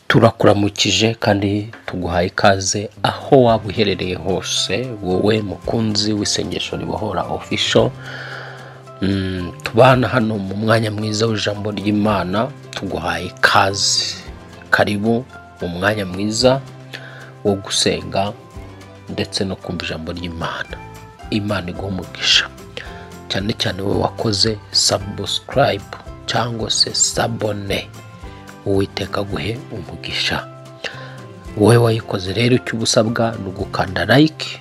Turakuramukije kandi tuguhaye ikaze aho waba uherereye hose, wowe mukunzi w'isengesho ribohora official. Tubana hano mu mwanya mwiza w'ijambo ry'Imana, tuguhaye ikaze. Karibu mu mwanya mwiza wo gusenga ndetse no kumva ijambo ry'Imana. Imana iguhe umugisha, cyane cyane wowe wakoze subscribe cyangwa se sabone. Uwiteka guhe umugisha. Wowe wayikoze rero, icyo usabwa ni ugukanda like,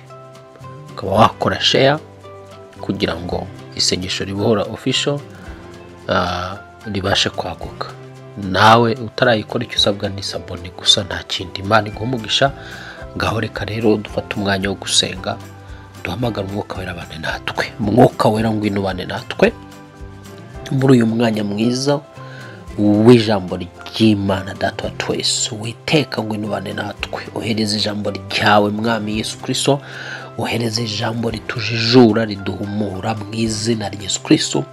ukaba wakora share kugira ngo isengesho ribohora official ribashe kwaguka. Nawe utarayikora, icyo usabwa ni sabone gusa, nta kindi. Imana iguhe umugisha. Ngaho reka rero dufate umwanya wo gusenga, duhamagara umwuka wera abane natwe. Umwuka wera ngwino ubane natwe muri uyu mwanya mwiza w'ijambo ry'Imana. Data wa twese, Uwiteka ngwino ubane natwe. Ohereza ijambo ryawe Mwami Yesu Kristo, ohereza ijambo ritujijura, riduhumura mu izina rya Yesu Kristo.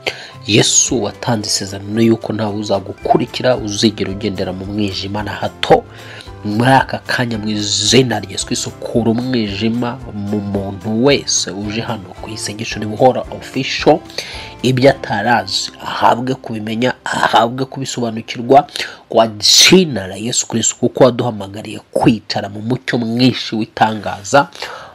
Yesu watanze isezerano yuko ntawe uzagukurikira uzigera ugendera mu mwijima na hato. Muri aka kanya mu izina rya Yesu Kristo, kura umwijima mu muntu wese uje hano ku isengesho ribohora official. Ibyo atarazi ahabwe kubimenya, ahabwe kubisobanukirwa kwa jina la Yesu Kristo, kuko waduhamagariye kwicara mu mucyo mwinshi w'itangaza.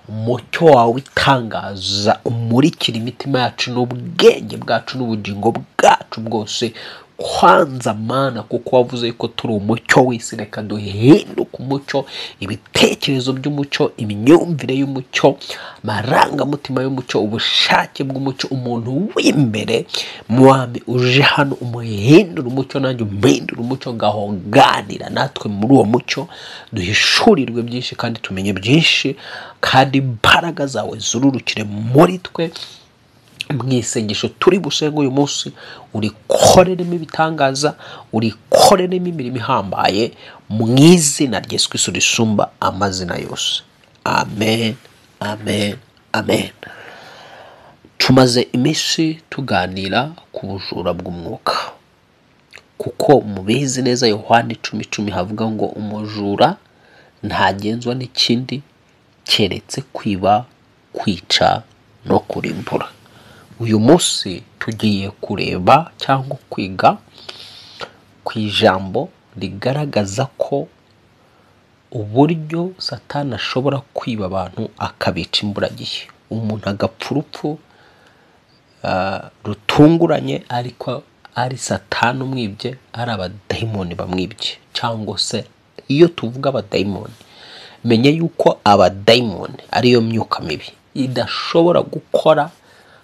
Umucyo wawe w'itangaza umurikira imitima yacu n'ubwenge bwacu n'ubugingo bwacu bwose. Kwanza Mana, kuko wavuze yuko turi umucyo w'isi, reka duhinduke umucyo, ibitekerezo by'umucyo, imyumvire y'umucyo, amarangamutima y'umucyo, ubushake bw'umucyo. Umuntu w'imbere Mwami uje hano umuhindura umucyo, nanjye umpindura umucyo. Ngaho ganira natwe muri uwo mucyo, duhishurirwe byinshi kandi tumenye byinshi, kandi imbaraga zawe zururukire muri twe. Mwisengesho turi busenga uyu munsi, urikoreremo ibitangaza, urikoreremo imirimo ihambaye mu izina rya Yesu Kristo risumba amazina yose. Amen, amen, amen. Tumaze iminsi tuganira ku bujura bw'umwuka, kuko mubizi neza Yohana 10:10 havuga ngo umujura ntagenzwa n'ikindi keretse kwiba, kwica no kurimbura. Uyu munsi tugiye kureba cyangwa kwiga ku ijambo rigaragaza ko uburyo Satani ashobora kwiba abantu akabica imburagihe, umuntu agapfa urupfu rutunguranye, ariko ari Satani umwibye, ari abadayimoni bamwibye. Cyangwa se iyo tuvuga abadayimoni, menye yuko abadayimoni ariyo myuka mibi idashobora gukora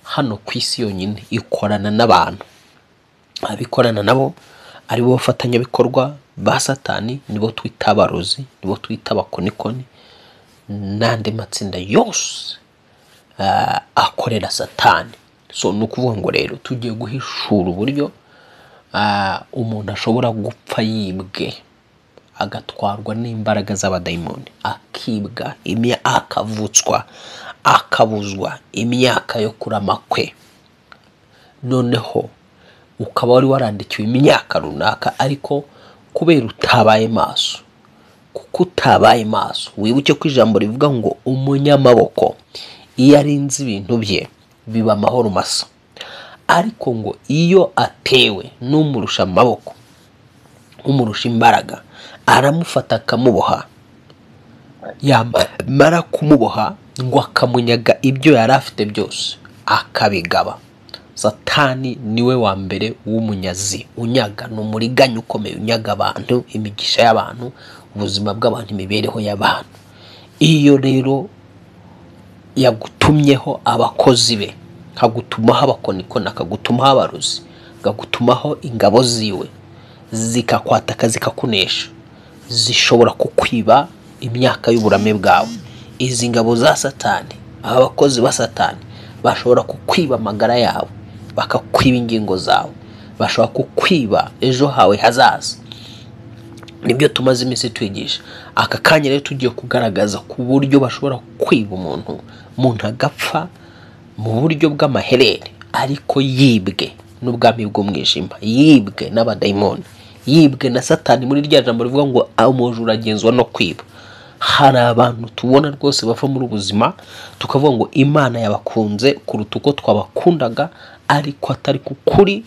hano ku isi yonyine, ikorana n'abantu. Abikorana nabo ari bo bafatanyabikorwa ba Satani, nibo twita abarozi, nibo twita abakonikoni n'andi matsinda yose akorera Satani. So ni ukuvuga ngo rero tugiye guhishura uburyo umuntu ashobora gupfa yibwe, agatwarwa n'imbaraga z'abadayimoni, akibwa, akavutswa, akabuzwa imyaka yo kurama kwe. Noneho ukaba wari warandikiwe imyaka runaka, ariko kubera utabaye maso, kuko utabaye maso. Wibuke ko ijambo rivuga ngo umunyamaboko iyo arinze ibintu bye biba amahoro masa, ariko ngo iyo atewe n'umurusha amaboko, umurusha imbaraga, aramufata akamuboha. Yamara kumuboha ngo akamunyaga ibyo yari afite byose, akabigaba. Satani niwe wa mbere w'umunyazi, unyaga, n'umuriganya ukomeye, unyaga abantu, imigisha y'abantu, ubuzima bw'abantu, imibereho y'abantu. Iyo rero yagutumyeho abakozi be, akagutumaho abakonikoni, akagutumaho abarozi, akagutumaho ingabo ziwe, zikakwataka zikakunesha, zishobora kukwiba imyaka y'uburame bwawe. Izi ngabo za Satani, abakozi ba Satani, bashobora kukwiba amagara yawe, bakakwiba ingingo zawe, bashobora kukwiba ejo hawe hazaza. Nibyo tumaze iminsi twigisha. Aka kanya rero tugiye kugaragaza ku buryo bashobora kwiba umuntu agapfa mu buryo bw'amaherere, ariko yibwe n'ubwami bw'umwijima, yibwe n'abadayimoni, yibwe na Satani. Muri rya jambo rivuga ngo umujura agenzwa no kwiba. Hari abantu tubona rwose bava muri ubuzima tukavuga ngo Imana yabakunze kuruta uko twabakundaga, ariko atari kukuri,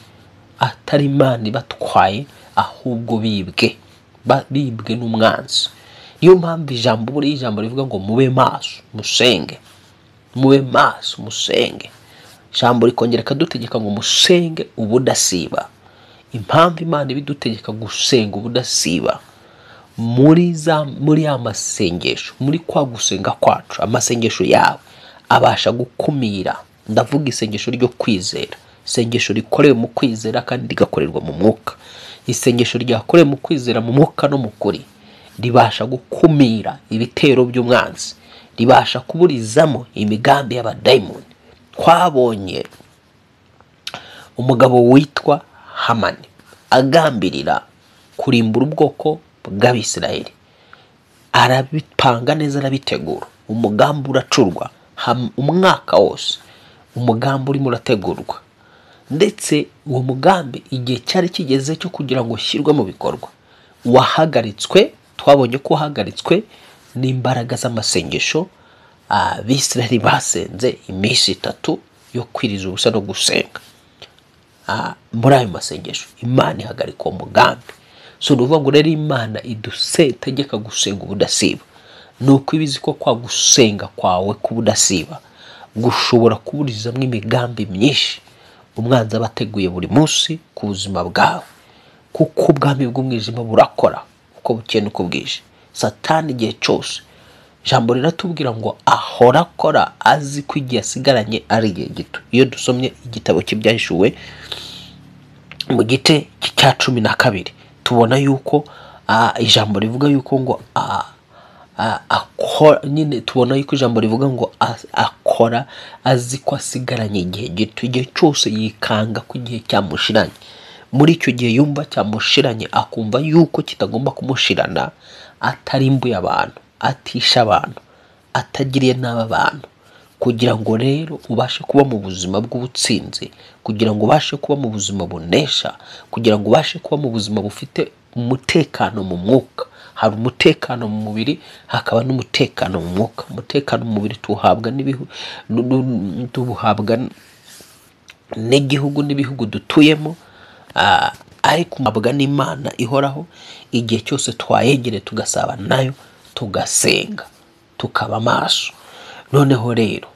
atari Imana ibatwaye, ahubwo bibwe n'umwanzi. Niyo mpamvu ijambo rivuga ngo mube maso musenge, mube maso musenge. Ijambo rikongera kadutegeka ngo musenge ubudasiba. Impamvu Imana ibidutegeka gusenga ubudasiba, muri ya masengesho, muri kwa gusenga kwacu, amasengesho yawe abasha gukumira. Ndavuga isengesho ryo kwizera, isengesho rikorewe mu kwizera kandi rigakorerwa mu mwuka. Isengesho ryakorewe mu kwizera mu mwuka no mu kuri ribasha gukumira ibitero by'umwanzi, ribasha kuburizamo imigambi y'abadayimoni. Twabonye umugabo witwa Hamani agambirira kurimbura ubwoko bw'Abisirayeli, arabipanga neza, arabitegura. Umugambi uracurwa umwaka wose, umugambi urimo urategurwa, ndetse uwo mugambi igihe cyari kigeze cyo kugira ngo ushyirwe mu bikorwa wahagaritswe. Twabonye ko wahagaritswe n'imbaraga z'amasengesho. Abisirayeli basenze iminsi 3 yo kwiriza ubusa no gusenga. Muri ayo masengesho Imana ihagarika uwo mugambi. So nuvuga ngo rero Imana itegeka gusenga ubudasiba, nuko ibizi ko kwa gusenga kwawe kubudasiba gushobora kuburizamwe imigambi myinshi umwanzi abateguye buri munsi ku buzima bwawe, kuko ubwami bw'umwijima burakora uko bukeye uko bwije. Satani igihe cyose, ijambo riratubwira ngo ahora akora azi ko igihe asigaranye ari igihe gito. Iyo dusomye igitabo cy'Ibyahishuwe mu gice cya 12 tubona yuko ijambo rivuga yuko ngo akora nyine, tubona yuko ijambo rivuga ngo akora azi ko asigaranye igihe gito. Igihe cyose yikanga ko igihe cyamushiranye. Muri icyo gihe yumva cyamushiranye akumva yuko kitagomba kumushirana, atarimbuye abantu, atisha abantu, atagiriye n'aba bantu, kugira ngo rero ubashe kuba mu buzima bw'ubutsinzi, kugira ngo ubashe kuba mu buzima bunesha, kugira ngo ubashe kuba mu buzima bufite umutekano mu mwuka. Hari umutekano mu mubiri, hakaba n'umutekano mu mwuka. Umutekano mu mubiri tuhabwa n'igihugu n'ibihugu dutuyemo, ariko uhabwa n'Imana ihoraho igihe cyose twayegere tugasaba nayo, tugasenga, tukaba maso. Noneho rero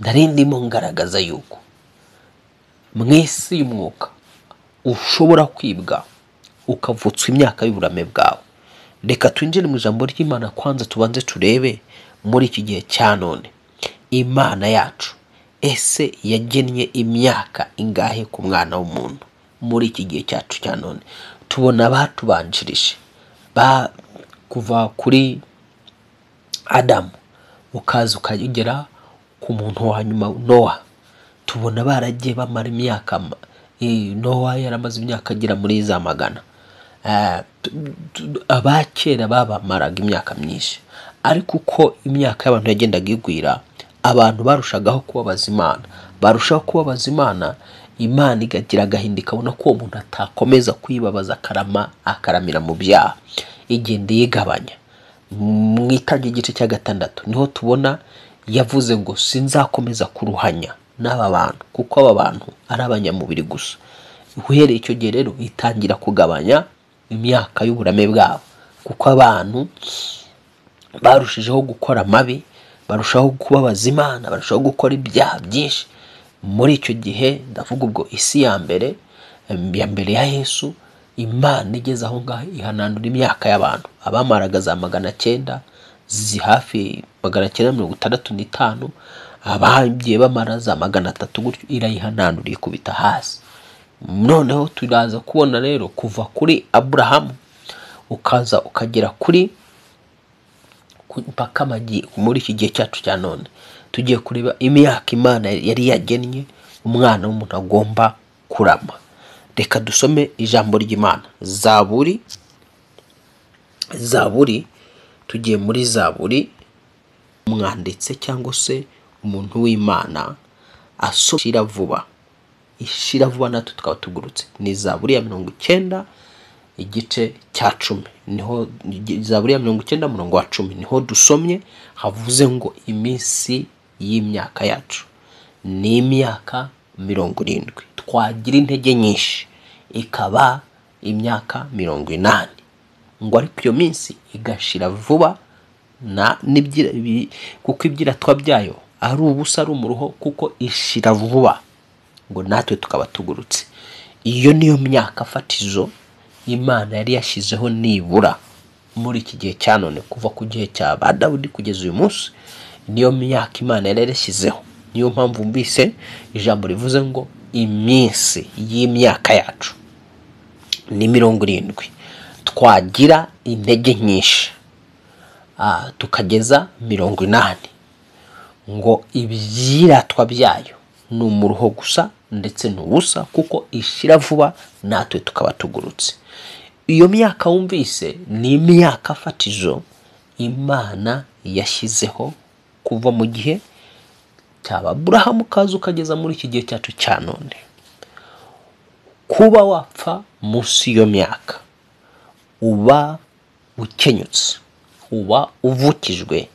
ndimo ngaragaza yuko mw'isi y'umwuka ushobora kwibwa ukavutswa imyaka y'uburame bwawe. Reka twinjire mu ijambo ry'Imana kwanza tubanze turebe muri iki gihe cya none Imana yacu ese yagennye imyaka ingahe ku mwana w'umuntu. Muri iki gihe cyacu cya none tubona abatubanjirije kuva kuri Adamu ukaza ukagera ku muntu wa nyuma Nowa. Tubona baragiye bamara imyaka, Nowa yaramaze imyaka agera muri za 100. Abakera babamaraga imyaka myinshi, ariko uko imyaka y'abantu yagendaga igwira, abantu barushagaho kubabaza Imana, barushaho kubabaza Imana. Imana igagira agahinda ikabona ko uwo muntu atakomeza kwibabaza akaramira mu byaha, igenda yigabanya. Mu Itangira igice cya 6 niho tubona yavuze ngo sinzakomeza kuruhanya n'aba bantu, kuko aba bantu ari abanyamubiri gusa. Uhereye icyo gihe rero itangira kugabanya imyaka y'uburame bwabo, kuko abantu barushijeho gukora amabi, barushaho kubabaza Imana, barushaho gukora ibyaha byinshi. Muri icyo gihe ndavuga ubwo isi ya mbere ya Yesu, Imana igeze aho ngaho ihananura imyaka y'abantu. Abamaraga za 900 hafi 965, abagiye bamara za 300 gutyo irayihananura ikubita hasi. Noneho turaza kubona rero kuva kuri Aburahamu ukaza ukagera kuri mpaka muri iki gihe cyacu cya none, tugiye kureba imyaka Imana yari yagennye umwana w'umuntu agomba kurama. Reka dusome ijambo ry'Imana. Zaburi, tugiye muri Zaburi. Umwanditse cyangwa se umuntu w'Imana ishira vuba natwe tukaba tugurutse. Ni Zaburi ya 90 igice cya 10 niho Zaburi ya 90:10 niho dusomye havuze ngo iminsi y'imyaka yacu ni imyaka 70, twagira intege nyinshi ikaba imyaka 80, ngo ariko iyo minsi igashira vuba kuko ibyiratwa byayo ari ubusa ari umuruho kuko ishira vuba, ngo natwe tukaba tugurutse. Iyo niyo myaka fatizo Imana yari yashizeho nibura muri iki gihe cya none, kuva ku gihe cya Dawudi kugeza uyu munsi. Niyo myaka Imana yari yashyizeho. Niyo mpamvu mbise ijambo rivuze ngo iminsi y'imyaka yacu ni 70, twagira intege nyinshi tukageza 80, ngo ibyiratwa byayo ni umuruho gusa ndetse n'ubusa kuko ishira vuba natwe tukaba tugurutse. Iyo myaka wumvise ni imyaka fatizo Imana yashyizeho kuva mu gihe cya Aburahamu kaza ukageza muri iki gihe cyacu cya none. Kuba wapfa munsi iyo myaka uba ukenyutse, uba uvukijwe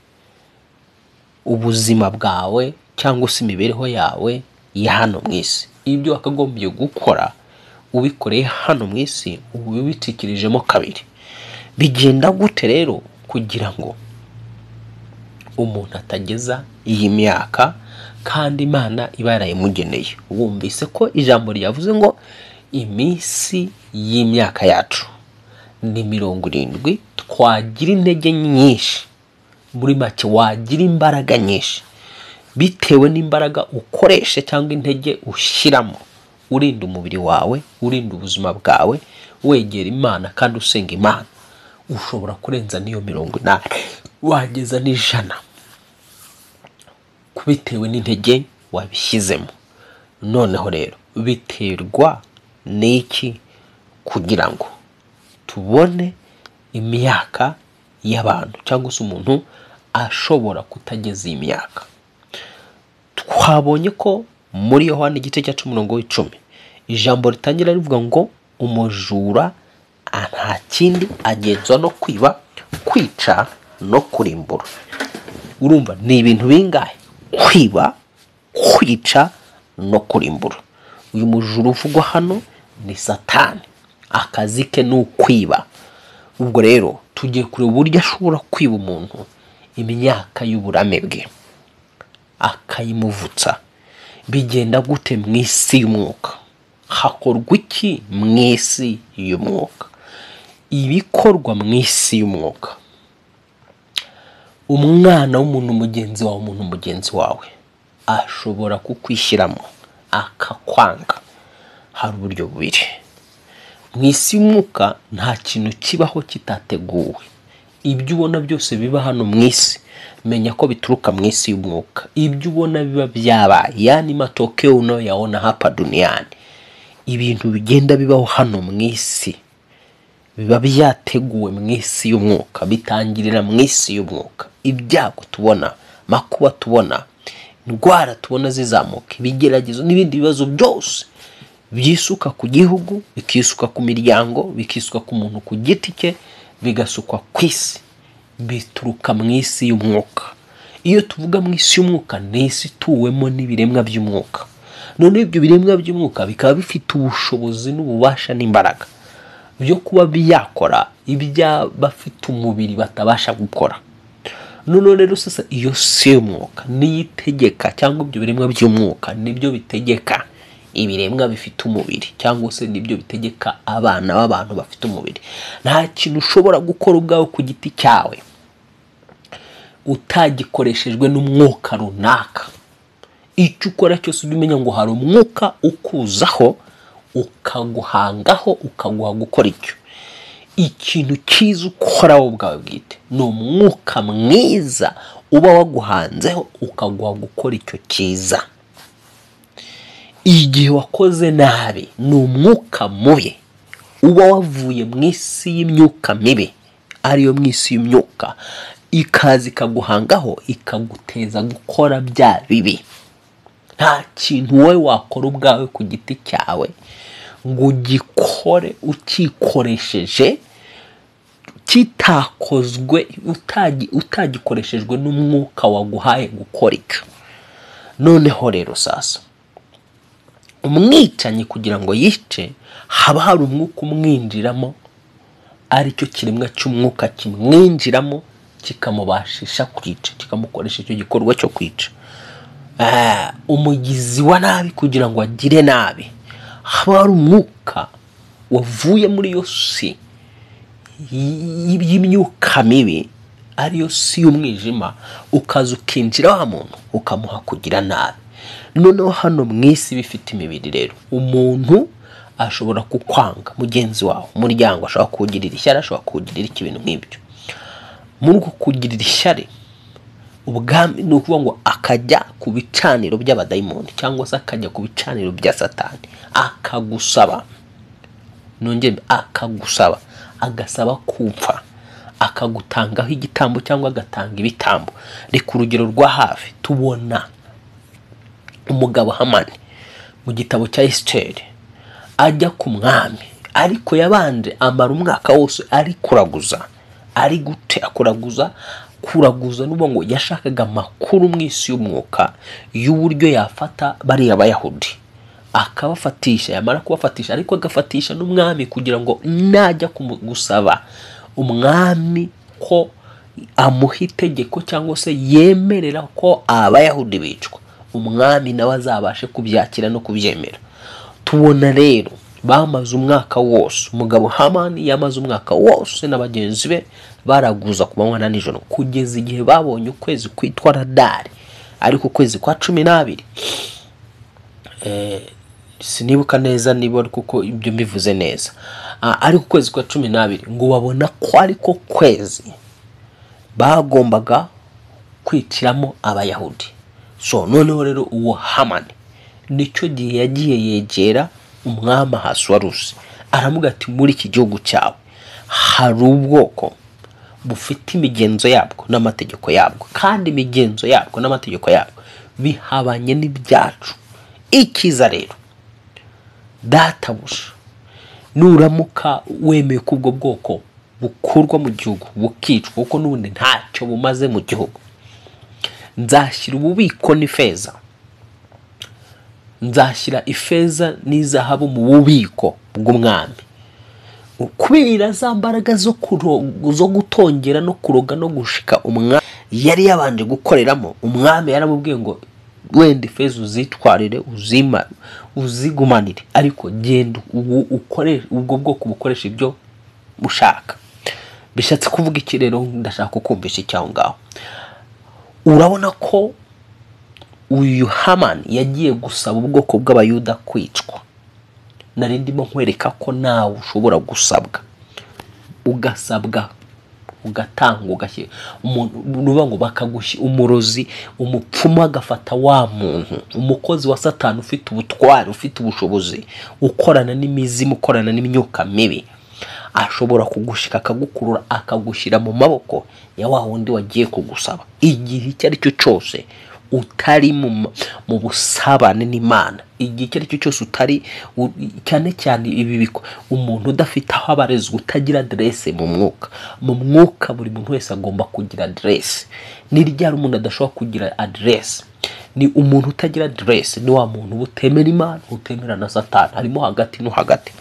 ubuzima bwawe cyangwa se imibereho yawe ya hano mu isi. Ibyo wakagombye gukora ubikoreye hano mu isi ubibitikirijemo kabiri. Bigenda gute rero kugira ngo umuntu atageza iyi myaka kandi Imana iba yarayimugeneye? Wumvise ko ijambo ryavuze ngo iminsi y'imyaka yacu ni 70, twagira intege nyinshi. Muri make wagira imbaraga nyinshi bitewe n'imbaraga ukoresha cyangwa intege ushyiramo, urinda umubiri wawe, urinda ubuzima bwawe, wegera Imana kandi usenga Imana. Ushobora kurenza niyo 80, wageza n'100 kubitewe n'intege wabishyizemo. Noneho rero biterwa n'iki kugira ngo tubone imyaka y'abantu cyangwa se umuntu ashobora kutageza iyi myaka? Twabonye ko muri Yohana igice cya 10:10 ijambo ritangira rivuga ngo umujura nta kindi agenzwa no kwiba, kwica no kurimbura. Urumva ni ibintu bingahe? Kwiba, kwica no kurimbura. Uyu mujura uvugwa hano ni Satani, akazi ke ni ukwiba. Ubwo rero tugiye kureba uburyo ashobora kwiba umuntu imyaka y'uburame bwe akayimuvutsa. Bigenda gute mu isi y'umwuka? Hakorwa iki mu isi y'umwuka? Ibikorwa mu isi y'umwuka, umwana w'umuntu mugenzi wawe ashobora kukwishyiramo akakwanga. Hari uburyo bubiri. Mu isi y'umwuka nta kintu kibaho kitateguwe. Ibyo ubona byose biba hano mu isi, menya ko bituruka mu isi y'umwuka. Ibyo ubona biba byabaye, yani matokeo unayoyaona hapa duniani, ibintu bigenda bibaho hano mu isi biba byateguwe mu isi y'umwuka, bitangirira mu isi y'umwuka. Ibyago tubona, makuba tubona, indwara tubona zizamuka, ibigeragezo n'ibindi bibazo byose byisuka ku gihugu, bikisuka ku miryango, bikisuka ku muntu ku giti cye, bigasukwa ku isi, bituruka mu isi y'umwuka. Iyo tuvuga mu isi y'umwuka, ni isi tuwemo n'ibiremwa by'umwuka. None ibyo biremwa by'umwuka bikaba bifite ubushobozi n'ububasha n'imbaraga byo kuba byakora ibya bafite umubiri batabasha gukora. None rero sasa iyo si y'umwuka niyitegeka, cyangwa ibyo biremwa by'umwuka nibyo bitegeka ibiremwa bifite umubiri, cyangwa se nibyo bitegeka abana b'abantu bafite umubiri. Nta kintu ushobora gukora ubwawe ku giti cyawe utagikoreshejwe n'umwuka runaka. Icyo ukora cyose ubimenya ngo hari umwuka ukuzaho, ukaguhangaho, ukaguha gukora icyo. Ikintu cyiza ukora wowe ubwawe bwite ni umwuka mwiza uba waguhanzeho ukaguha gukora icyo cyiza. Igihe wakoze nabi ni umwuka mubi uba wavuye mu isi y'imyuka mibi, ariyo mu isi y'imyuka, ikaza ikaguhangaho ikaguteza gukora bya bibi. Nta kintu wowe wakora ubwawe ku giti cyawe ngo ugikore ukikoresheje kitakozwe utagikoreshejwe n'umwuka waguhaye gukoreka. Noneho rero sasa umwicanyi kugira ngo yice haba hari umwuka umwinjiramo, aricyo kiremwa cy'umwuka kimwinjiramo kikamubashisha kwica, kikamukoresha icyo gikorwa cyo kwica. Umugizi wa nabi kugira ngo agire nabi haba hari umwuka wavuye muri yo si y'imyuka mibi, ariyo si y'umwijima, ukaza ukinjira wa muntu ukamuha kugira nabi. Noneho hano mu isi bifite imibiri rero, umuntu ashobora kukwanga mugenzi wawe, umuryango ashobora kugirira ishyari, ashobora kugirira ibintu nk'ibyo. Muri uko kugirira ishyari ubwami ni ukuvuga ngo akajya ku bicaniro by'abadayimoni cyangwa se akajya ku bicaniro bya Satani akagusaba, nongeye akagusaba, agasaba kupfa, akagutangaho igitambo cyangwa agatanga ibitambo. Reka urugero rwa hafi tubona umugabo Hamani mu gitabo cya Esiteri ajya ku mwami, ariko yabanje amara umwaka wose ari kuraguza, ari gute akuraguza n'ubwo ngo yashakaga amakuru mu isi y'umwuka y'uburyo yafata bariya Bayahudi akabafatisha, yamara kubafatisha ariko agafatisha n'umwami kugira ngo najya gusaba umwami ko amuha itegeko cyangwa se yemerera ko Abayahudi bicwa, umwami nawe azabashe kubyakira no kubyemera. Tubona rero bamaze umwaka wose, umugabo Hamani yamaze umwaka wose na bagenzi be baraguza ku manywa na nijoro, kugeza igihe babonye ukwezi kwitwa Radari, ariko ukwezi kwa 12 sinibuka neza niba kuko ibyo mbivuze neza, ariko ukwezi kwa 12 ngo babona ko ariko kwezi bagombaga kwiciramo Abayahudi. So noneho rero uwo Hamani nicyo gihe yagiye yegera umwami Ahasuwerusi aramuga ati muri iki gihugu cyawe hari ubwoko bufite imigenzo yabwo n'amategeko yabwo, kandi imigenzo yabwo n'amategeko yabwo bihabanye n'ibyacu. Ikiza rero databuja nuramuka wemeye ko ubwo bwoko bukurwa mu gihugu bukicwa kuko n'ubundi ntacyo bumaze mu gihugu, nzashyira ububiko n'ifeza, nzashyira ifeza n'izahabu mu bubiko bw'umwami. Kubera za mbaraga zo gutongera no kuroga no gushika umwami yari yabanje gukoreramo, umwami yaramubwiye ngo wenda ifeza uzitwarire uzigumanire, ariko genda ukoresha ubwo bwoko bukoresha ibyo bushaka. Bishatse kuvuga iki rero? Ndashaka kukumvisha icyaho ngaho. Urabona ko uyu Hamani yagiye gusaba ubwoko bw'Abayuda kwicwa. Nari ndimo nkwereka ko nawe ushobora gusabwa, ugasabwa, ugatanga, ugashyira umuntu ngo bakagushyi umurozi, umupfumu agafata wa muntu, umukozi wa Satani ufite ubutwari, ufite ubushobozi, ukorana n'imizimu, ukorana n'imyuka mibi, ashobora kugushika akagukurura akagushyira mu maboko ya wa wundi wagiye kugusaba. Igihe icyo ari cyo cyose utari mu busabane n'Imana, igihe icyo ari cyo cyose utari cyane cyane ibibiko, umuntu udafite aho abarezwa, utagira adresse mu mwuka buri muntu wese agomba kugira adresse. Ni ryari umuntu adashobora kugira adresse? Ni umuntu utagira adresse, ni wa muntu utemera Imana, utemera na Satani, harimo hagati no hagati.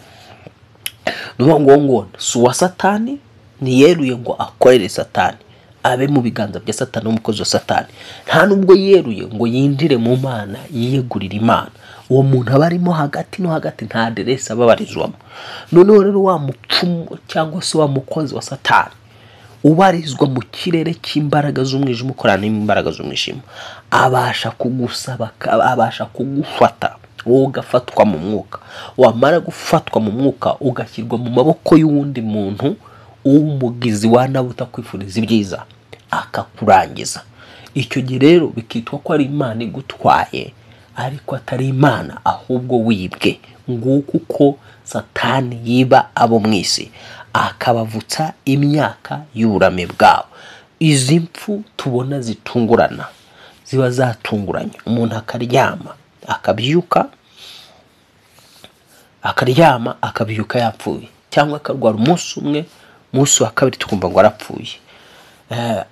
Ngo si uwa Satani, niyeruye ngo akorere Satani, abe mu biganza bya Satani n'umukozi wa Satani. Nta nubwo yeruye ngo yinjire mu Mana, yiyegurira Imana. Uwo muntu aba arimo hagati no hagati, nta adresse ababarizwamo. Noneho rero wa mupfumu cyangwa se wa mukozi wa Satani ubarizwa mu kirere cy'imbaraga z'umwijima, ukorana n'imbaraga z'umwijima, abasha kugusaba, abasha kugufata, wowe ugafatwa mu mwuka. Wamara gufatwa mu mwuka ugashyirwa mu maboko y'uwundi muntu umugizi wa nabi utakwifuriza ibyiza, akakurangiza. Icyo gihe rero bikitwa ko ari Imana igutwaye, ariko atari Imana, ahubwo wibwe. Nguko uko Satani yiba abo mu isi, akabavutsa imyaka y'uburame bwabo. Izi mpfu tubona zitungurana, ziba zatunguranye, umuntu akaryama akabyuka akaryama akabyuka yapfuye, cyangwa akarwara umunsi umwe, umunsi wa kabiri tukumva ngo arapfuye.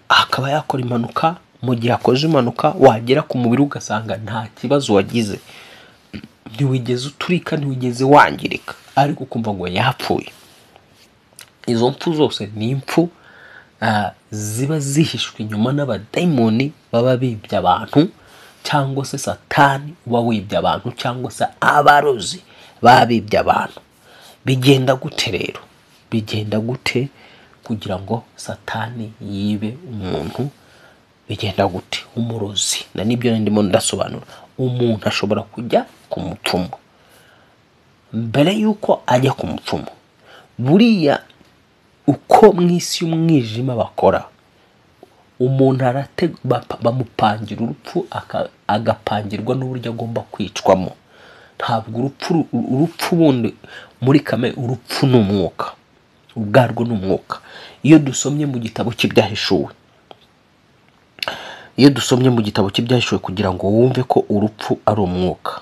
Akaba yakora impanuka, mu gihe akoze impanuka wagera ku mubiri ugasanga nta kibazo wagize, ntiwigeze uturika, ntiwigeze wangirika, ariko ukumva ngo yapfuye. Izo mpfu zose ni impfu ziba zihishwe inyuma n'abadayimoni baba bibye abantu, cyangwa se satani uba wibye abantu, cyangwa se abarozi babibye abantu. Bigenda gute rero? Bigenda gute kugira ngo satani yibe umuntu? Bigenda gute? Umurozi, na nibyo ndimo ndasobanura. Umuntu ashobora kujya ku mupfumu. Mbere yuko ajya ku mupfumu, buriya uko mu isi y'umwijima bakora, umuntu bamupangira urupfu, agapangirwa n'uburyo agomba kwicwamo. Ntabwo urupfu bundi muri kamere, urupfu ni umwuka, ubwarwo ni umwuka. Iyo dusomye mu gitabo cy'ibyahishuwe, kugira ngo wumve ko urupfu ari umwuka,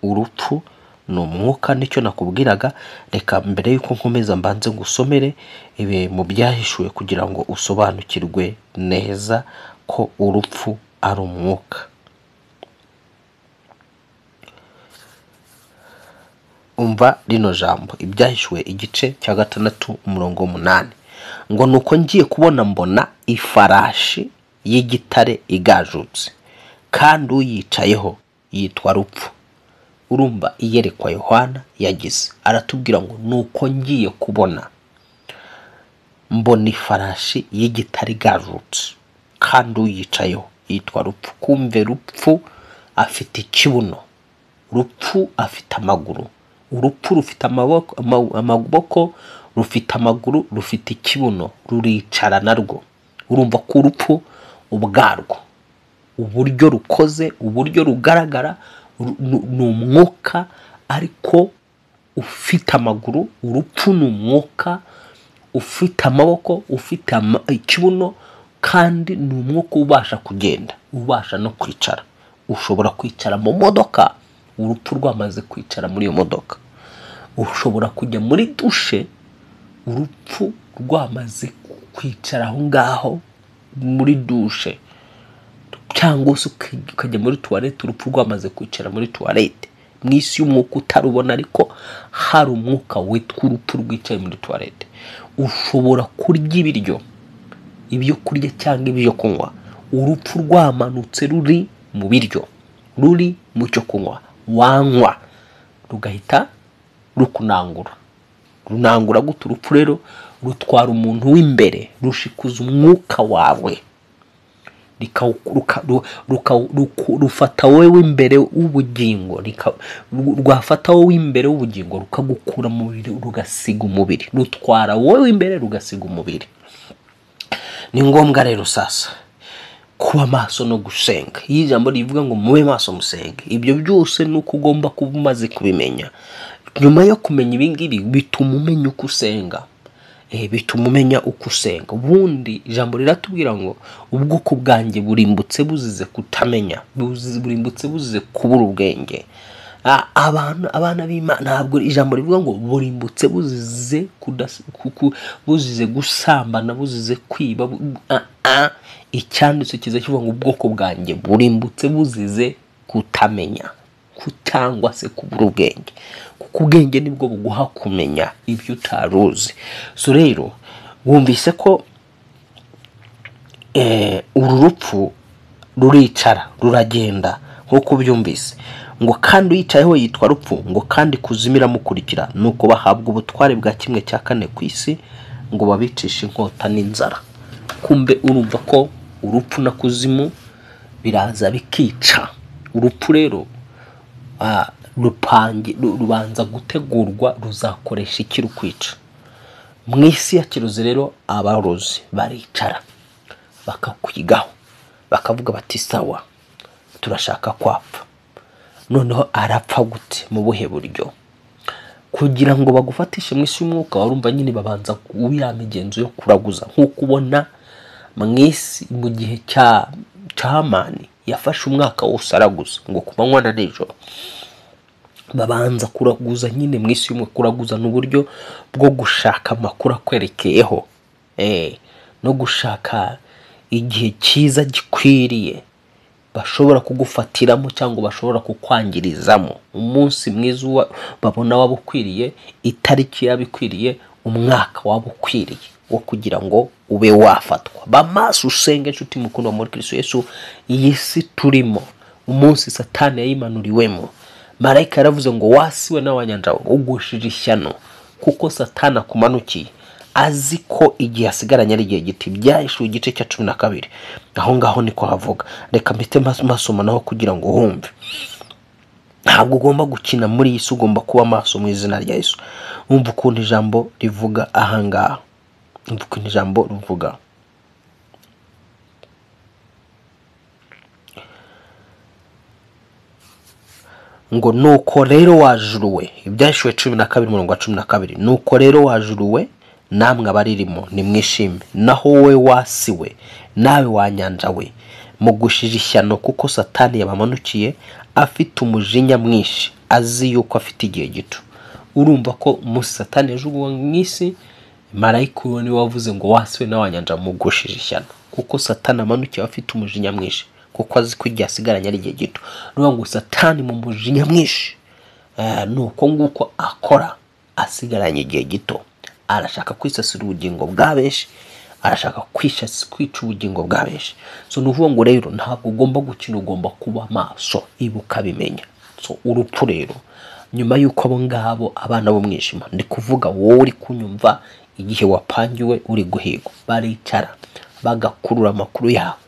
urupfu ni umwuka, nicyo nakubwiraga. Reka mbere yuko nkomeza mbanze ngusomere ibi mu byahishuwe kugira ngo usobanukirwe neza ko urupfu ari umwuka. Umva rino jambo, ibyahishuwe igice cya 6:8, ngo nuko ngiye kubona mbona ifarashi y'igitare igajutse, kandi uyicayeho yitwa Rupfu. Urumva iyerekwa Yohana yagize, aratubwira ngo nuko ngiye kubona mbona ifarashi y'igitare igajutse, kandi uyicayeho yitwa Rupfu. Kumve Rupfu afite ikibuno, Rupfu afite amaguru, urupfu rufite amaboko, rufite amaguru, rufite ikibuno, ruricara narwo. Urumva ko urupfu ubwarwo, uburyo rukoze, uburyo rugaragara, ni umwuka ariko ufite amaguru. Urupfu ni umwuka ufite amaboko, ufite ikibuno, kandi ni umwuka ubasha kugenda, ubasha no kwicara. Ushobora kwicara mu modoka, urupfu rwamaze kwicara muri iyo modoka. Ushobora kujya muri dushe, urupfu rwamaze kwicara aho ngaho muri dushe, cyangwa se ukajya muri toilette, urupfu rwamaze kwicara muri toilette. Mu isi y'umwuka utarubona, ariko hari umwuka witwa urupfu rwicaye muri toilette. Ushobora kurya ibyo kurya cyangwa ibyo kunywa, urupfu rwamanutse ruri mu biryo, ruri mu cyo kunywa, wanywa rugahita runangura gute? Urupfu rero rutwara umuntu w'imbere, rushikuza umwuka wawe, rufata wowe w'imbere w'ubugingo, rwafata wowe w'imbere w'ubugingo rukagukura mu mubiri rugasiga umubiri, rutwara wowe w'imbere rugasiga umubiri. Ni ngombwa rero sasa kuba maso no gusenga. Iyi jambo rivuga ngo mube maso musenge, ibyo byose nuko ugomba kuba umaze kubimenya. Nyuma yo kumenya ibingibi bituma umenya uko usenga, Ubundi ijambo riratubwira ngo ubwoko bwanjye burimbutse buzize kutamenya, burimbutse buzize kubura ubwenge. Abana b'Imana, ntabwo ijambo rivuga ngo burimbutse buzize gusambana, buzize kwiba. Icyanditse kiza kivuga ngo ubwoko bwanjye burimbutse buzize kutamenya, cyangwa se kubura ubwenge, kuko ubwenge nibwo buguha kumenya ibyo utaruzi. So rero wumvise ko uru rupfu ruricara ruragenda nk'uko byumvise, ngo kandi uyicayeho yitwa Rupfu, ngo kandi kuzimira mukurikira, nuko bahabwa ubutware bwa 1/4 ku isi, ngo babicisha inkota n'inzara. Kumbe urumva ko urupfu na kuzimu biraza bikica. Urupfu rero rubanza gutegurwa, ruzakoresha iki rukwica. Mu isi ya kirozi rero abarozi baricara bakakwigaho, bakavuga bati sawa, turashaka kwapfa. Noneho arapfa gute? Mu buhe buryo? Kugira ngo bagufatishe mu isi y'umwuka, warumva nyine babanza kuya migenzo yo kuraguza, nk'uko ubona mu isi mu gihe cya Hamani yafashe umwaka wose araguza, ngo ku manywa na nijoro babanza kuraguza nyine mu isi y'umwuka. Kuraguza n'uburyo bwo gushaka amakuru akwerekeyeho, no gushaka igihe cyiza gikwiriye bashobora kugufatiramo cyangwa bashobora kukwangirizamo. Umunsi mwiza babona wabukwiriye, itariki yabikwiriye, umwaka wabukwiriye wo kugira ngo ube wafatwa. Bamaso usenge nshuti mukundwa muri Kristo Yesu, iyi si turimo umunsi Satani yayimanuriwemo, marayika yaravuze ngo wasiwe n'abanyanja ugushije ishyano, kuko Satani akumanukiye azi ko igihe asigaranye ari igihe giti. Byahishuwe igice cya 12. Aho ngaho niko havuga. Reka mpite masoma naho kugira ngo wumve. Ntabwo ugomba gukina muri iyi si, ugomba kuba maso mu izina rya Yesu. Umva ukuntu ijambo rivuga aha ngaha. Umva ukuntu ijambo rivuga. Ngo nuko rero wajuruwe, Ibyahishuwe 12:12. Nuko rero wajuruwe namwe abaririmo nimwishime, naho wowe wasiwe nawe wanyanja we, mugushije ishyano, kuko Satani yabamanukiye afite umujinya mwinshi, azi yuko afite igihe gito. Urumva ko Satani yajuguwe mu isi, marayika ni wavuze ngo wasiwe nawe wanyanja mugushije ishyano, kuko Satani amanukiye afite umujinya mwinshi, kuko azi ko igihe asigaranye ari igihe gito. Nuko ngo Satani mu mujinya mwinshi, nuko nguko akora asigaranye igihe gito. Arashaka kwisasira ubugingo bwa benshi, arashaka kwica ubugingo bwa benshi. So nuvuga ngo rero ntabwo ugomba gukina, ugomba kuba maso, ibuka bimenya. So urupfu rero, nyuma yuko abo ngabo abana bo mwijima, ndi kuvuga wowe uri kunyumva, igihe wapangiwe uri guhigwa, baricara bagakurura amakuru yawe,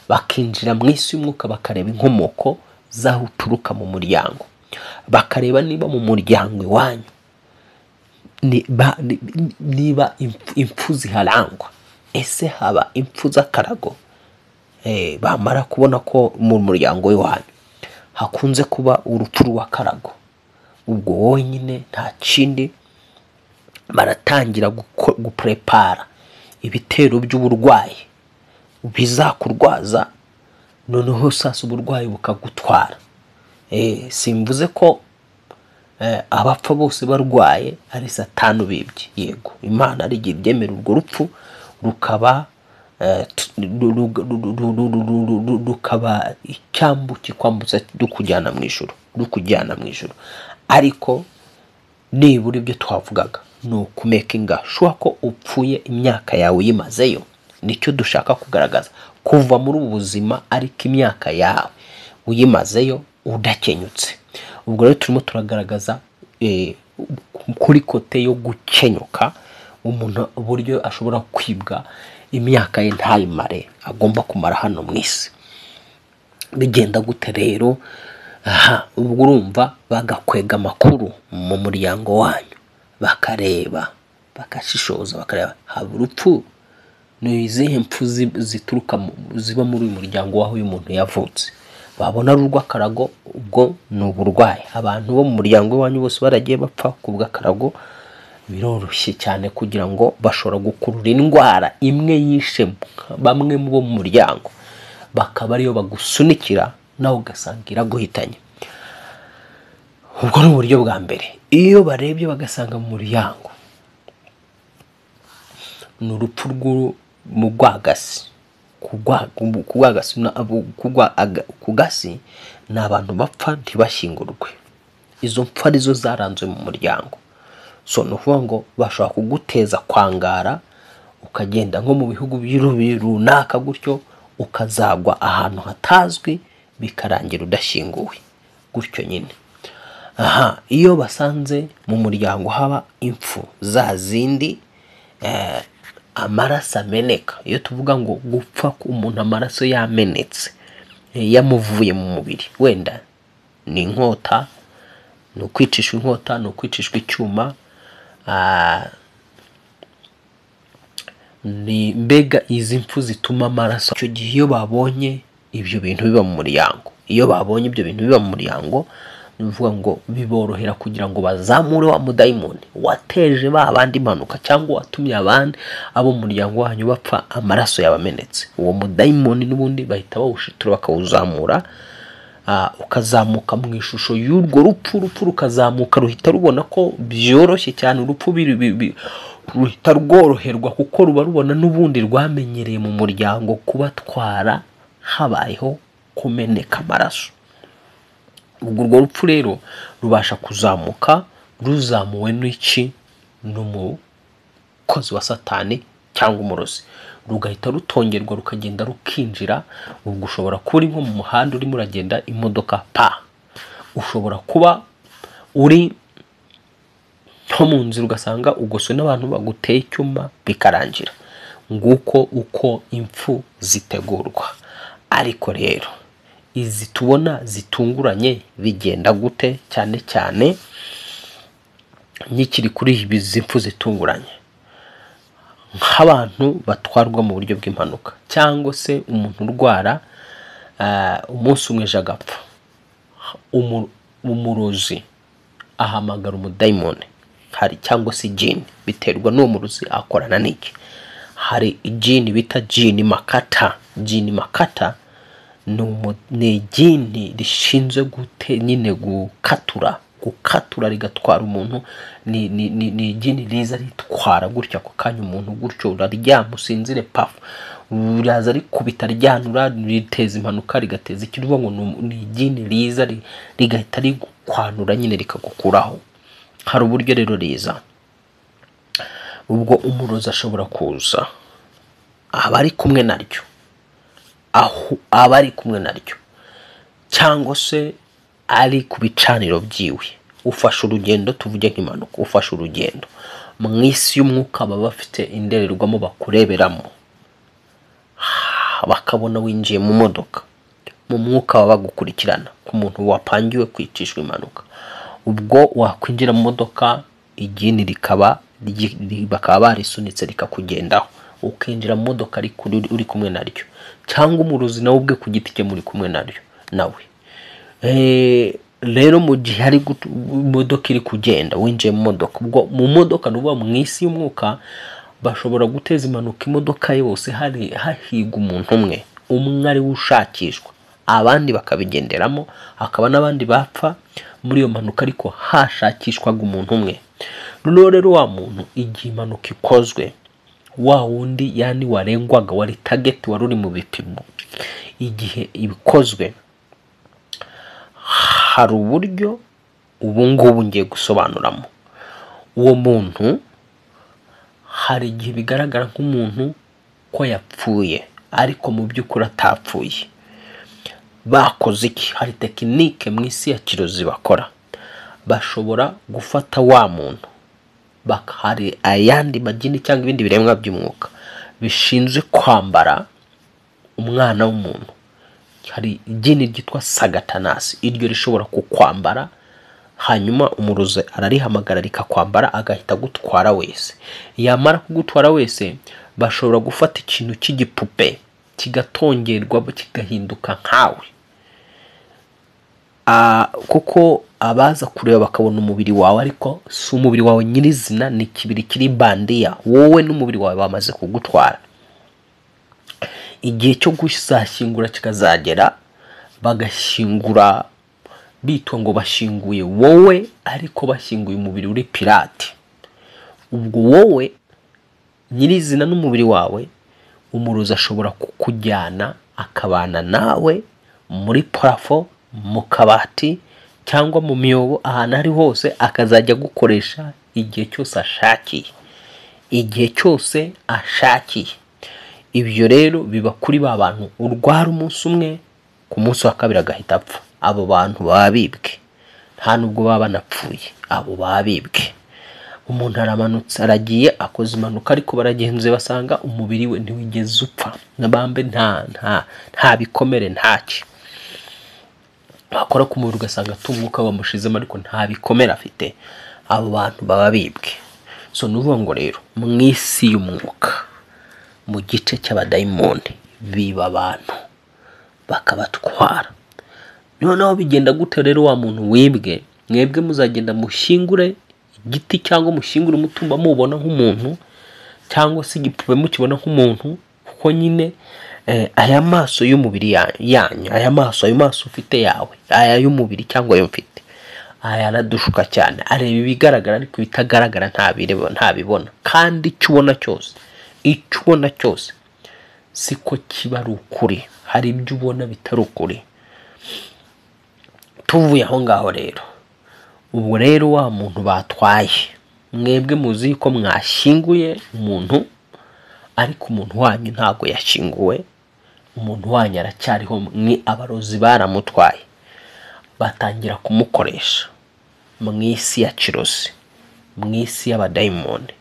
bakinjira mu isi y'umwuka, bakareba inkomoko zaho uturuka mu muryango, bakareba niba mu muryango iwanyu niba impfu ziharangwa, ese haba impfu z'akarago. Bamara kubona ko mu muryango w'iwanyu hakunze kuba urupfu rw'akarago, ubwo wowe nyine nta kindi, baratangira guprepara ibitero by'uburwayi bizakurwaza, noneho sasa uburwayi bukagutwara. Simvuze ko abapfa bose barwaye ari Satani ubibye. Yego, Imana ari igihe byemera urwo rupfu rukaba icyambu kikwambutsa dukujyana mu ijuru. Ariko nibura ibyo twavugaga ni ukumekinga shuwa ko upfuye imyaka yawe uyimazeyo. Nicyo dushaka kugaragaza, kuva muri ubu buzima ariko imyaka yawe uyimazeyo udakenyutse. Ubwo rero turimo turagaragaza kuri kote yo gukenyuka, umuntu uburyo ashobora kwibwa imyaka ye ntayimare, agomba kumara hano mu isi. Bigenda gute rero? Ubwo urumva bagakwega amakuru mu muryango wanyu, bakareba, bakashishoza, bakareba haba urupfu, ni izihe mpfu zituruka ziba muri uyu muryango waho uyu muntu yavutse. Babona ari urw'akarago, ubwo ni uburwayi. Abantu bo mu muryango wanyu bose baragiye bapfa ku bw'akarago, biroroshye cyane kugira ngo bashobora gukurura indwara imwe yishe bamwe mu bo mu muryango, bakaba ariyo bagusunikira nawe ugasanga iraguhitanye. Ubwo ni uburyo bwa mbere. Iyo barebye bagasanga mu muryango ni urupfu rw'umugwagasi, kugasi ni abantu bapfa ntibashyingurwe. Izo mpfu arizo zaranzwe mu muryango. So ni ukuvuga ngo bashobora kuguteza kwangara, ukagenda nko mu bihugu runaka gutyo, ukazagwa ahantu hatazwi, bikarangira udashyinguwe gutyo nyine. Iyo basanze mu muryango haba impfu za zindi, amaraso ameneka. Iyo tuvuga ngo gupfa umuntu amaraso yamenetse, yamuvuye mu mubiri, wenda ni inkota, ni ukwicishwa inkota, ni ukwicishwa icyuma, ni mbega izi mpfu zituma amaraso. Icyo gihe iyo babonye ibyo bintu biba mu muryango, bivuga ngo biborohera kugira ngo bazamure wa mudayimoni wateje abandi impanuka, cyangwa watumye abandi abo mu muryango wanyu bapfa amaraso yabamenetse. Uwo mudayimoni n'ubundi bahita bawushitura bakawuzamura, ukazamuka mu ishusho y'urwo rupfu rukazamuka ruhita rubona ko byoroshye cyane, urupfu ruhita rworoherwa kuko ruba rubona n'ubundi rwamenyereye mu muryango kubatwara habayeho kumeneka amaraso. ubwo urwo rupfu rero rubasha kuzamuka ruzamuwe n'iki? n'umukozi wa Satani cyangwa umurozi, rugahita rutongerwa rukagenda rukinjira. ubwo ushobora kuba uri nko mu muhanda urimo uragenda imodoka ushobora kuba uri nko mu nzira ugasanga ugoswe n'abantu baguteye icyuma bikarangira. nguko uko impfu zitegurwa. ariko rero izi tubona zitunguranye bigenda gute? cyane cyane nyikiri kuri izi impfu zitunguranye, nk'abantu batwarwa mu buryo bw'impanuka cyangwa se umuntu urwara umunsi umwe ejo agapfa. umurozi ahamagara umudayimoni hari cyangwa se jini, biterwa n'uwo murozi akorana n'iki. hari jini bita jini makata. jini makata ni jini rishinzwe nyine gukatura rigatwara umuntu. ni jini riza ritwara gutya ako kanya umuntu gutyo uraryama usinzire pafu, uraza rikubita ryanura riteza impanuka rigateza ikiruva ngo ni jini riza rigahita rigukwanura nyine rikagukuraho. hari uburyo rero riza. ubwo umurozi ashobora kuza aba ari kumwe naryo, aba ari kumwe naryo cyangwa se ari ku bicaniro byiwe. ufashe urugendo, tuvuge nk'impanuka, ufashe urugendo mu isi y'umwuka baba bafite indorerwamo bakureberamo, bakabona winjiye mu modoka. mu mwuka baba bagukurikirana ku muntu wapangiwe kwicishwa impanuka. ubwo wakwinjira mu modoka igini bakaba barisunitse rikakugendaho, ukinjira mu modoka uri kumwe naryo, cyangwa umurozi nawe ubwe ku giti cye muri kumwe naryo nawe. rero mu gihe hari imodoka iri kugenda winjiye mu modoka, ubwo mu modoka nuba mu isi y'umwuka bashobora guteza impanuka imodoka yose hahiga umuntu umwe ari ushakishwa, abandi bakabigenderamo, hakaba n'abandi bapfa muri iyo mpanuka ariko hashakishwaga umuntu umwe. noneho rero wa muntu igihe impanuka ikozwe, wa wundi yani warengwaga, wari target, wari uri mu bipimo, igihe ibikozwe hari uburyo ubu ngubu ngiye gusobanuramo. uwo muntu hari igihe bigaragara nk'umuntu ko yapfuye ariko mu by'ukuri atapfuye. bakoze iki? hari tekinike mu isi ya kirozi bakora. bashobora gufata wa muntu, hari ayandi magini cyangwa ibindi biremwa by'umwuka bishinzwe kwambara umwana w'umuntu. hari igini ryitwa sagatanasi, iryo rishobora kukwambara, hanyuma umurozi ararihamagara rikakwambara agahita gutwara wese. yamara kugutwara wese bashobora gufata ikintu cy'igipupe kigatongerwa kigahinduka nkawe. kuko abaza kureba bakabona umubiri wawe ariko si umubiri wawe nyirizina, ni kibiri kiri bandiya, wowe n'umubiri wawe bamaze kugutwara. igihe cyo gushyingura kikazagera, bagashyingura bitwa ngo bashyinguye wowe ariko bashyinguye umubiri uri pirate. ubwo wowe nyirizina n'umubiri wawe umurozi ashobora kukujyana akabana nawe muri parafo, mu kabati cyangwa mu myobo, ahantu ari hose akazajya gukoresha igihe cyose ashakiye. ibyo rero biba kuri ba bantu urwara umunsi umwe, ku munsi wa kabiri agahita apfa. abo bantu baba bibwe, nta nubwo baba banapfuye, abo baba bibwe. umuntu aramanutse aragiye akoze impanuka ariko baragenzuye basanga umubiri we ntiwigeze upfa, nabambe nta bikomere ntaki. bakora ku mubiri ugasanga tumwuka bamushizemo ariko nta bikomere afite. abo bantu baba bibwe. nuvuga ngo rero mu isi y'umwuka, mu gice cy'abadayimoni biba abantu bakabatwara. noneho bigenda gute rero? wa muntu wibwe, mwebwe muzagenda mushyingure igiti cyangwa mushyingure umutumba mubona nk'umuntu, cyangwa se igipupe mukibona nk'umuntu, kuko nyine aya maso y'umubiri yanyu, aya maso ufite yawe, aya y'umubiri cyangwa ayo mfite, aya aradushuka cyane, areba ibigaragara ariko bitagaragara ntabibona. Kandi icyo ubona cyose siko kiba ari ukuri. Hari ibyo ubona bitari ukuri. Tuvuye aho ngaho rero, ubwo rero wa muntu batwaye, mwebwe muzi ko mwashyinguye umuntu, ariko umuntu wanyu ntago yashyinguwe. Umuntu wanyu aracyariho, ni abarozi baramutwaye, batangira kumukoresha mu isi ya kirozi, mu isi y'abadayimoni.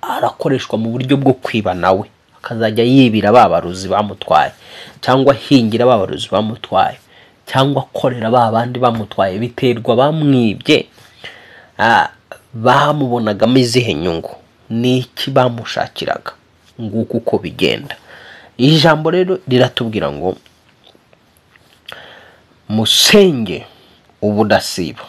Arakoreshwa mu buryo bwo kwiba nawe, akazajya yibira babarozi bamutwaye, cyangwa hingira babarozi bamutwaye, cyangwa akorera babandi bamutwaye. Biterwa bamwibye bamubonagamo izihe nyungu, niki bamushakiraga. Nguko uko bigenda. Ijambo rero riratubwira ngo musenge ubudasiba.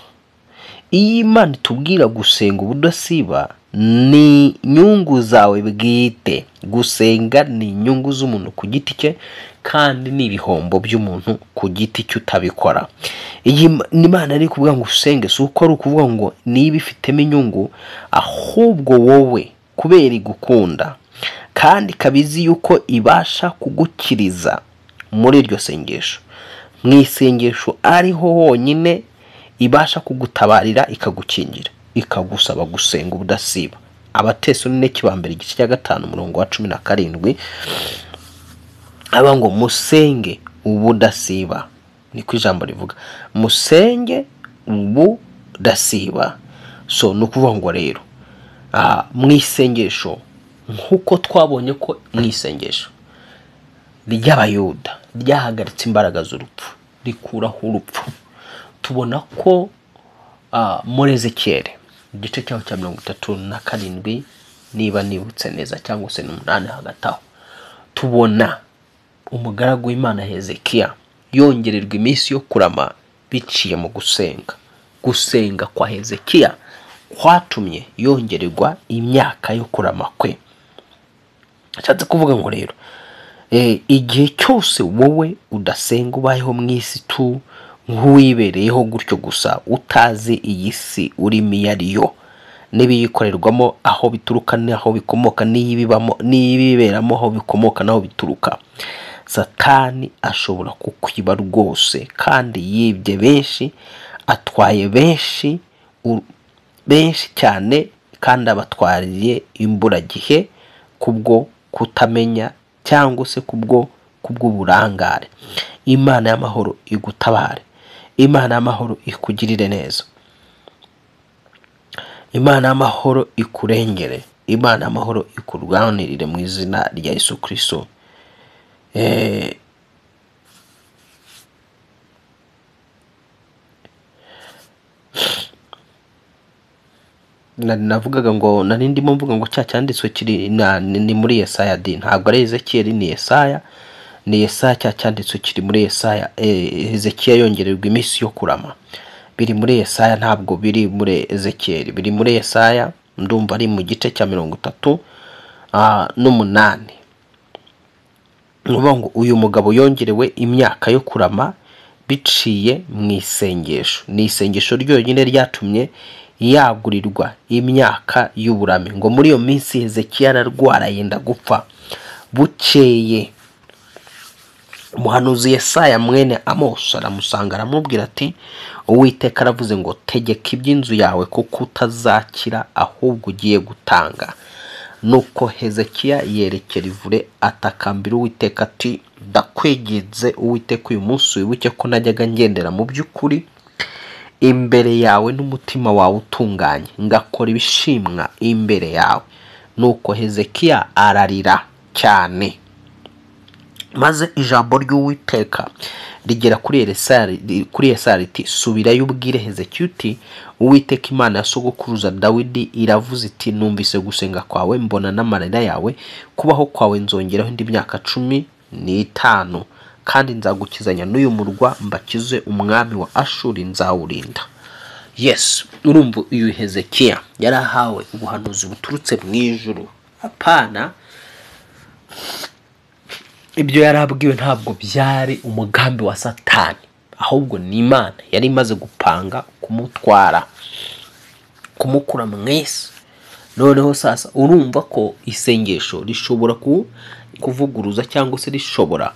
Iyi Imana itubwira gusenga ubudasiba ni nyungu zawe bwite. Gusenga ni inyungu z'umuntu ku giti cye, kandi ni ibihombo by'umuntu ku giti cye utabikora. Iyi Imana ari kuvuga ngo usenge, si uko ari ukuvuga ngo niba ifitemo inyungu, ahubwo wowe kubera igukunda kandi kabizi yuko ibasha kugukiriza muri iryo sengesho. Mu isengesho ariho honyine ibasha kugutabarira, ikagukingira, ikagusaba gusenga ubudasiba. Abatesalonike ba mbere igice cya 5 umurongo wa 17 aba ngo musenge ubudasiba. Niko ijambo rivuga, musenge ubudasiba. So nukuvuga ngo rero mu isengesho, nkuko twabonye ko mu isengesho ry'abayuda ryahagaritse imbaraga z'urupfu, rikuraho urupfu. Tubona ko muri Ezekiyeli igice cyaho cya 37 niba nibutse neza, cyangwa se 8 hagati aho, tubona umugaragu w'Imana Hezekiya yongererwa iminsi yo kurama biciye mu gusenga. Gusenga kwa Hezekiya kwatumye yongererwa imyaka yo kurama kwe. Ashatse kuvuga ngo rero igihe cyose wowe udasenga, ubayeho mu isi tu nk'uwibereyeho gutyo gusa, utazi iyi si urimo iyo ariyo, n'ibiyikorerwamo, aho bituruka n'aho bikomoka, n'ibiberamo aho bikomoka n'aho bituruka, Satani ashobora kukwiba rwose. Kandi yibye benshi, atwaye benshi cyane, kandi abatwariye imburagihe kubwo kutamenya, cyangwa se kubw'uburangare. Imana y'amahoro igutabare. Imana y'amahoro ikugirire neza. Imana y'amahoro ikurengere. Imana y'amahoro ikurwanirire mu izina rya Yesu Kristo. Navugaga ngo nari ndimo mvuga ngo cyanditswe kiri ni muri Yesaya. Ntabwo ari Ezekiyeli, ni Yesaya. Ni Yesaya cyanditswe kiri muri Yesaya. Hezekiya yongererwa iminsi yo kurama, biri muri Yesaya, ntabwo biri muri Ezekiyeli. Biri muri Yesaya, ndumva ari mu gice cya 38. Nuvuga ngo uyu mugabo yongerewe imyaka yo kurama biciye mu isengesho. Ni isengesho ryonyine ryatumye yagurirwa imyaka y'uburame. Ngo muri iyo minsi Hezekiya ararwara, yenda gupfa. Bukeye umuhanuzi Yesaya mwene Amosi aramusanga, aramubwira ati Uwiteka aravuze ngo tegeka iby'inzu yawe, kuko utazakira ahubwo ugiye gutanga. Nuko Hezekiya yerekera ivure, atakambira Uwiteka ati ndakwegeze Uwiteka, uyu munsi wibuke ko najyaga ngendera mu by'ukuri imbere yawe n'umutima wawe utunganye, ngakora ibishimwa imbere yawe. Nuko Hezekiya ararira cyane, maze ijambo ry'Uwiteka rigera kuri Yesaya riti subirayo ubwire Hezekiya uti Uwiteka Imana ya sogokuruza Dawidi iravuze iti numvise gusenga kwawe, mbona n'amarira yawe, kubaho kwawe nzongeraho indi myaka 15, kandi nzagukizanya n'uyu murwa, mbakize umwami wa Ashuri, nzawurinda. Yes, urumva uyu Hezekiya yarahawe ubuhanuzi buturutse mu ijuru, apana ibyo yarabwiwe ntabwo byari umugambi wa Satani, ahubwo ni Imana yari imaze gupanga kumutwara, kumukura mu isi. Noneho sasa urumva ko isengesho rishobora kuvuguruza cyangwa se rishobora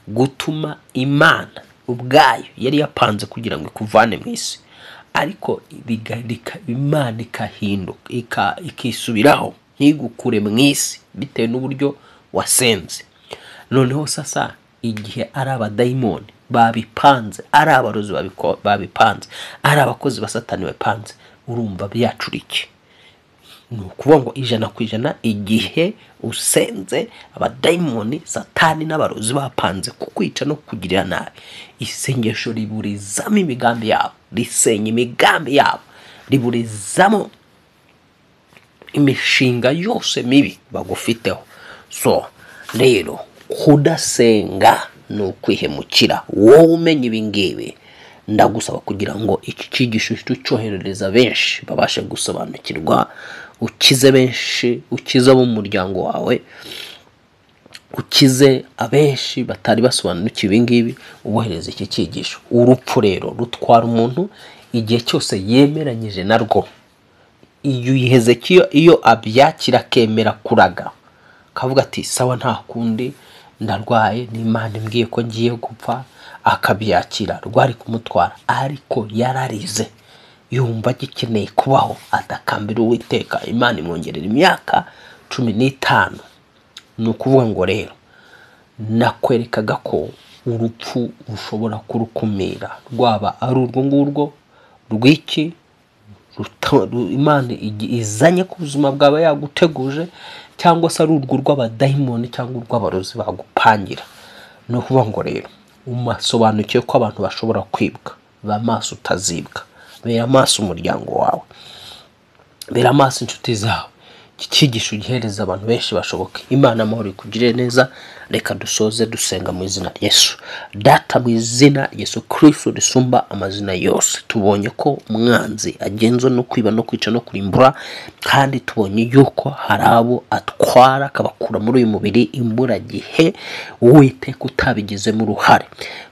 gutuma Imana ubwayo yari yapanze kugira ngo ikuvane mu isi, ariko Imana ikahinduka ikisubiraho ntigukure mu isi bitewe n'uburyo wasenze. Noneho sasa igihe ari abadayimoni babipanze, ari abarozi babipanze, ari abakozi ba Satani babipanze, urumva byacurike. Ni ukuvuga ngo 100% igihe usenze abadayimoni, Satani n'abarozi bapanze kukwica no kugirira nabi, isengesho riburizamo imigambi yabo, risenya imigambi yabo, riburizamo imishinga yose mibi bagufiteho. So rero kudasenga ni ukwihemukira. Wowe umenya ibi ngibi, ndagusaba kugira ngo iki cyigisho cyoherereza benshi babashe gusobanukirwa, ukize benshi, ukize abo mu muryango wawe, ukize abenshi batari basobanukiwe ibi ngibi, ubohereza iki cyigisho. Urupfu rero rutwara umuntu igihe cyose yemeranyije narwo. Iyo abyakira akemera kuraga, akavuga ati sawa nta kundi ndarwaye, ni Imana imbwiye ko ngiye gupfa, akabyakira, rwari kumutwara. Ariko yararize yumva gikeneye kubaho, atakambira Uwiteka, Imana imwongerera imyaka 15. Ni ukuvuga ngo rero nakwerekaga ko urupfu ushobora kurukumira, rwaba ari urwo ngurwo rw'iki Imana izanye ku buzima bwawe yaguteguje, cyangwa se ari urwo rw'abadayimoni cyangwa urw'abarozi bagupangira. Ni ukuvuga ngo rero umasobanukiye ko abantu bashobora kwibwa, ba maso utazibwa, bera maso umuryango wawe, bera maso inshuti zawe. Iki cyigisho gihereza abantu benshi bashoboka. Imana amahoro ikugirire neza. Reka dusoze dusenga mu izina rya Yesu. Data, mu izina Yesu Kristo risumba amazina yose, tubonye ko umwanzi agenzwa no kwiba no kwica no kurimbura, kandi tubonye yuko hari abo atwara akabakura muri uyu mubiri imburagihe, Uwiteka utabigizemo uruhare.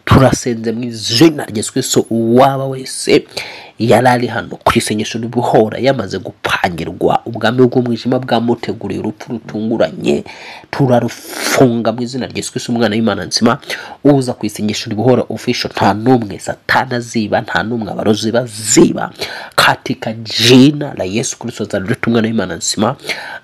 Turasenze mu izina rya Yesu Kristo, uwaba wese yarari hano ku isengesho ribuhora yamaze gupangirwa ubwami bw'umwijima bwamuteguriye urupfu rutunguranye, turarufunga mu izina rya Yesu Kristo, umwana w'Imana nzima. Uza ku isengesho ribuhora official, nta numwe Satani aziba, nta numwe abarozi baziba, katika jina la Yesu Kristo Nazareti, umwana w'Imana nzima.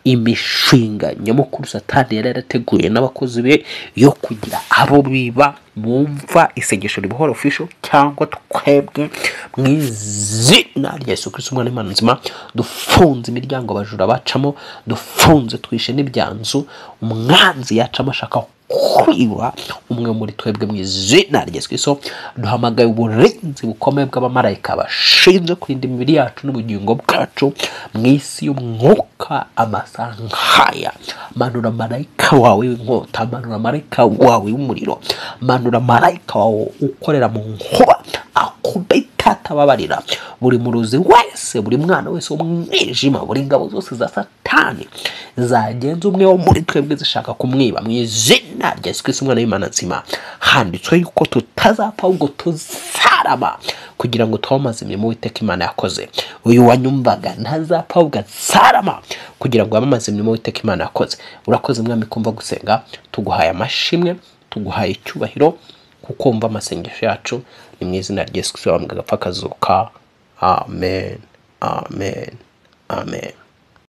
Imishinga nyamukuru Satani yari yarateguye n'abakozi be yo kugira abo biba bumva isengesho ribuhora official, cyangwa twebwe mu izina rya Yesu Kristo, umwana w'Imana nzima, dufunze imiryango abajura bacamo, dufunze twishe n'ibyanzu umwanzi yacamo ashaka kwiba umwe muri twebwe. mu izina rya Yesu Kristo duhamagaye uburinzi bukomeye bw'abamarayika bashinzwe kurinda imibiri yacu n'ubugingo bwacu mu isi y'umwuka. amasaha nkaya, manura marayika wawe w'inkota, manura marayika wawe w'umuriro, manura marayika wawe ukorera mu nkuba, akubita atababarira buri muruzi wese, buri mwana wese wo mu mwijima, buri ngabo zose za Satani zagenza umwe wo muri twebwe zishaka kumwiba. mu izina rya Yesu Kristo, umwana w'Imana nzima, handitswe yuko tutazapfa ahubwo tuzarama, kugira ngo twamaze imirimo Uwiteka Imana yakoze. Uyu wanyumvaga ntazapfa ahubwo azarama, kugira ngo yamamaze imirimo Uwiteka Imana yakoze. Urakoze mwami kumva gusenga, tuguhaye amashimwe, tuguhaye icyubahiro, kuko wumva amasengesho yacu. Ni mu izina rya Yesu Kristo wambwa agapfa kazuka. Amen, amen, amen.